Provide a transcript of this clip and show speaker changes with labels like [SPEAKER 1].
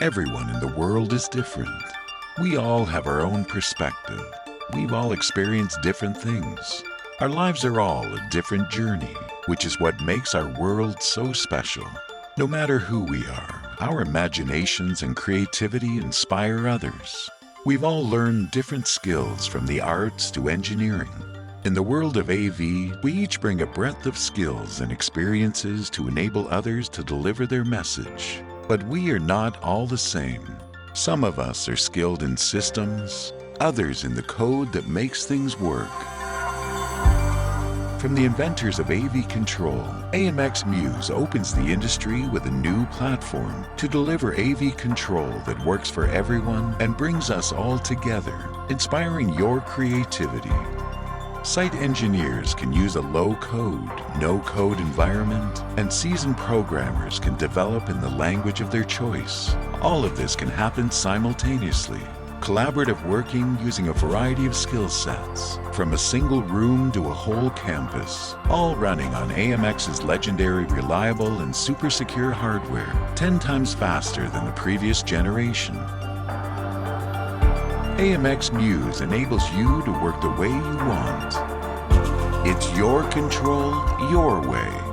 [SPEAKER 1] Everyone in the world is different. We all have our own perspective. We've all experienced different things. Our lives are all a different journey, which is what makes our world so special. No matter who we are, our imaginations and creativity inspire others. We've all learned different skills from the arts to engineering. In the world of AV, we each bring a breadth of skills and experiences to enable others to deliver their message. But we are not all the same. Some of us are skilled in systems, others in the code that makes things work. From the inventors of AV Control, Amx Muse opens the industry with a new platform to deliver AV control that works for everyone and brings us all together, inspiring your creativity. Site engineers can use a low-code, no-code environment, and seasoned programmers can develop in the language of their choice. All of this can happen simultaneously. Collaborative working using a variety of skill sets, from a single room to a whole campus, all running on AMX's legendary reliable and super secure hardware, 10 times faster than the previous generation. AMX Muse enables you to work the way you want. It's your control, your way.